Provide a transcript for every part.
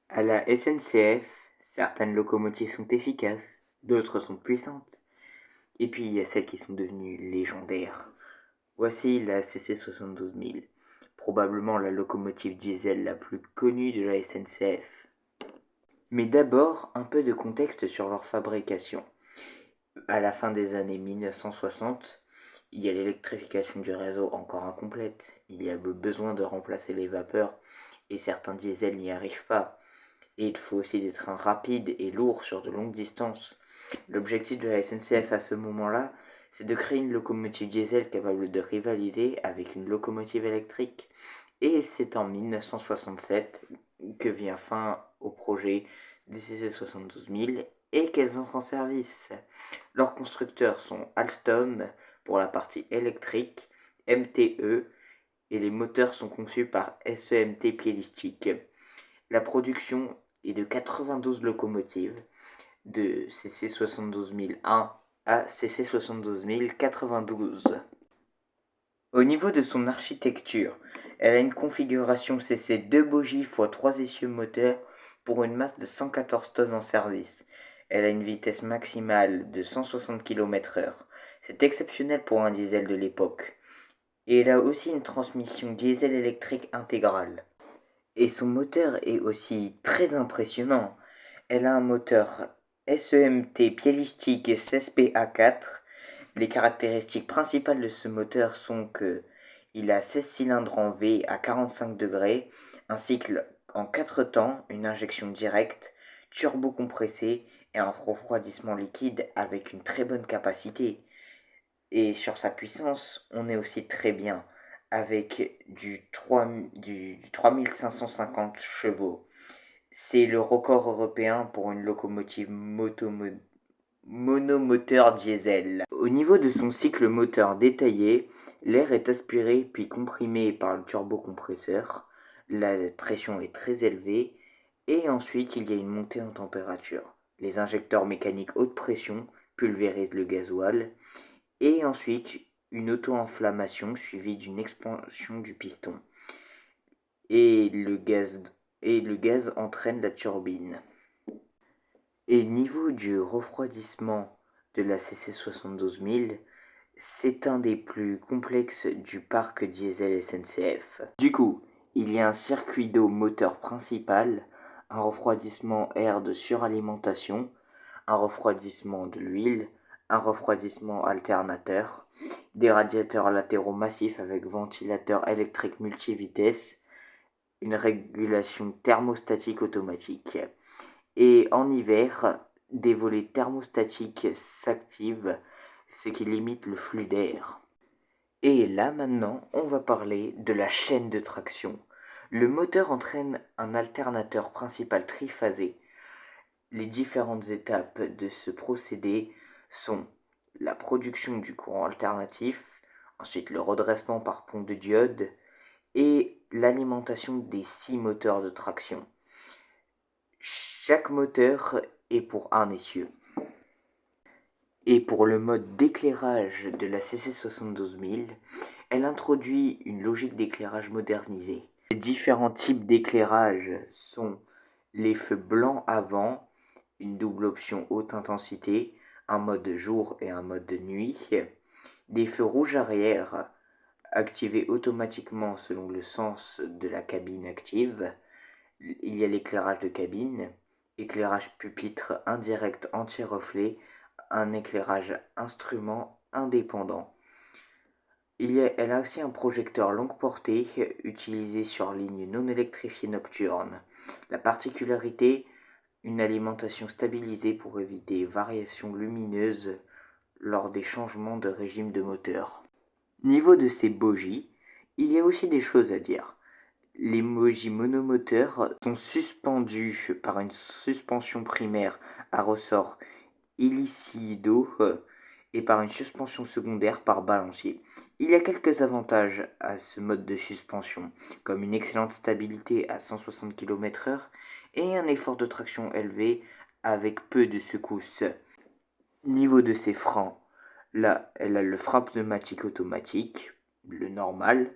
À la SNCF, certaines locomotives sont efficaces, d'autres sont puissantes, et puis il y a celles qui sont devenues légendaires. Voici la CC 72 000, probablement la locomotive diesel la plus connue de la SNCF. Mais d'abord, un peu de contexte sur leur fabrication. À la fin des années 1960, il y a l'électrification du réseau encore incomplète. Il y a le besoin de remplacer les vapeurs et certains diesels n'y arrivent pas. Et il faut aussi des trains rapides et lourds sur de longues distances. L'objectif de la SNCF à ce moment-là, c'est de créer une locomotive diesel capable de rivaliser avec une locomotive électrique. Et c'est en 1967 que vient fin au projet des CC 72 000 et qu'elles entrent en service. Leurs constructeurs sont Alstom pour la partie électrique, MTE, et les moteurs sont conçus par SEMT Pielistick. La production est de 92 locomotives, de CC 72001 à CC 72092. Au niveau de son architecture, elle a une configuration CC 2 bogies x 3 essieux moteurs pour une masse de 114 tonnes en service. Elle a une vitesse maximale de 160 km/h. C'est exceptionnel pour un diesel de l'époque. Et elle a aussi une transmission diesel électrique intégrale. Et son moteur est aussi très impressionnant. Elle a un moteur SEMT Pielistick 16PA4. Les caractéristiques principales de ce moteur sont que il a 16 cylindres en V à 45 degrés, un cycle en 4 temps, une injection directe, turbo-compressé et un refroidissement liquide avec une très bonne capacité. Et sur sa puissance, on est aussi très bien avec du 3550 chevaux. C'est le record européen pour une locomotive monomoteur diesel. Au niveau de son cycle moteur détaillé, l'air est aspiré puis comprimé par le turbocompresseur. La pression est très élevée et ensuite il y a une montée en température. Les injecteurs mécaniques haute pression pulvérisent le gasoil et ensuite une auto-inflammation suivie d'une expansion du piston. Et le gaz entraîne la turbine. Et niveau du refroidissement de la CC 72 000, c'est un des plus complexes du parc diesel SNCF. Du coup, il y a un circuit d'eau moteur principal, un refroidissement air de suralimentation, un refroidissement de l'huile, un refroidissement alternateur, des radiateurs latéraux massifs avec ventilateur électrique multivitesse, une régulation thermostatique automatique. Et en hiver, des volets thermostatiques s'activent, ce qui limite le flux d'air. Et là maintenant, on va parler de la chaîne de traction. Le moteur entraîne un alternateur principal triphasé. Les différentes étapes de ce procédé sont la production du courant alternatif, ensuite le redressement par pompe de diode et l'alimentation des 6 moteurs de traction. Chaque moteur est pour un essieu. Et pour le mode d'éclairage de la CC 72 000, elle introduit une logique d'éclairage modernisée. Les différents types d'éclairage sont les feux blancs avant, une double option haute intensité, un mode de jour et un mode de nuit, des feux rouges arrière, activés automatiquement selon le sens de la cabine active. Il y a l'éclairage de cabine, éclairage pupitre indirect anti-reflet, un éclairage instrument indépendant. Elle a aussi un projecteur longue portée utilisé sur ligne non électrifiée nocturne. La particularité, une alimentation stabilisée pour éviter variations lumineuses lors des changements de régime de moteur. Niveau de ces bogies, il y a aussi des choses à dire. Les bogies monomoteurs sont suspendues par une suspension primaire à ressort hélicidaux et par une suspension secondaire par balancier. Il y a quelques avantages à ce mode de suspension, comme une excellente stabilité à 160 km/h et un effort de traction élevé avec peu de secousses. Niveau de ses freins, là, elle a le frein pneumatique automatique, le normal,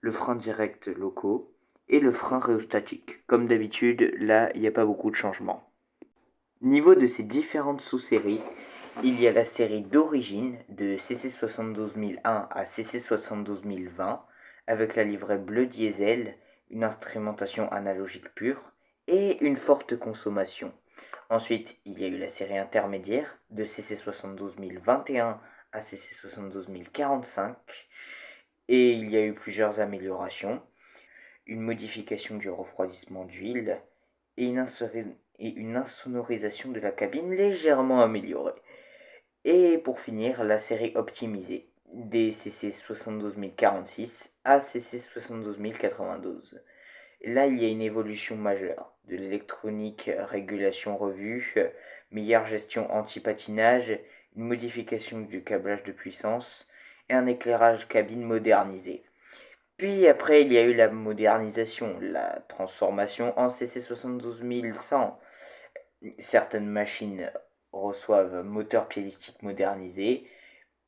le frein direct locaux et le frein rhéostatique. Comme d'habitude, là, il n'y a pas beaucoup de changements. Niveau de ces différentes sous-séries, il y a la série d'origine de CC72001 à CC72020 avec la livrée bleu diesel, une instrumentation analogique pure et une forte consommation. Ensuite, il y a eu la série intermédiaire de CC72021 à CC72045 et il y a eu plusieurs améliorations, une modification du refroidissement d'huile et une insonorisation de la cabine légèrement améliorée. Et pour finir, la série optimisée des CC72046 à CC72092. Là, il y a une évolution majeure de l'électronique, régulation revue, meilleure gestion anti-patinage, une modification du câblage de puissance et un éclairage cabine modernisé. Puis après, il y a eu la modernisation, la transformation en CC72100. Certaines machines reçoivent moteur piélistique modernisé,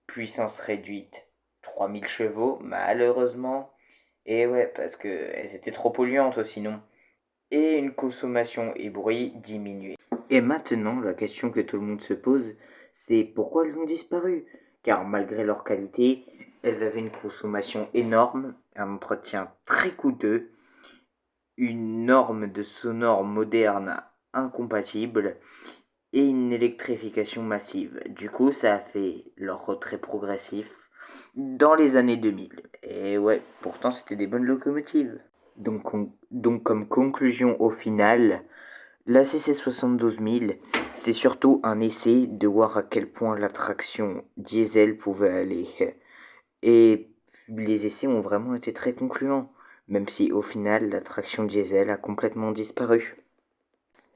puissance réduite 3000 chevaux, malheureusement. Et ouais, parce qu'elles étaient trop polluantes sinon. Et une consommation et bruit diminuée. Et maintenant, la question que tout le monde se pose, c'est pourquoi elles ont disparu? Car malgré leur qualité, elles avaient une consommation énorme, un entretien très coûteux, une norme de sonore moderne incompatible et une électrification massive. Du coup, ça a fait leur retrait progressif dans les années 2000. Et ouais, pourtant c'était des bonnes locomotives. Donc comme conclusion au final, la CC72000, c'est surtout un essai de voir à quel point la traction diesel pouvait aller. Et les essais ont vraiment été très concluants, même si au final la traction diesel a complètement disparu.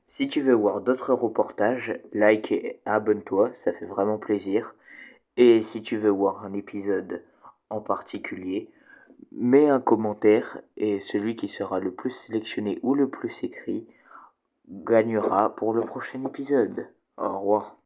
Si tu veux voir d'autres reportages, like et abonne-toi, ça fait vraiment plaisir. Et si tu veux voir un épisode en particulier, mets un commentaire et celui qui sera le plus sélectionné ou le plus écrit gagnera pour le prochain épisode. Au revoir.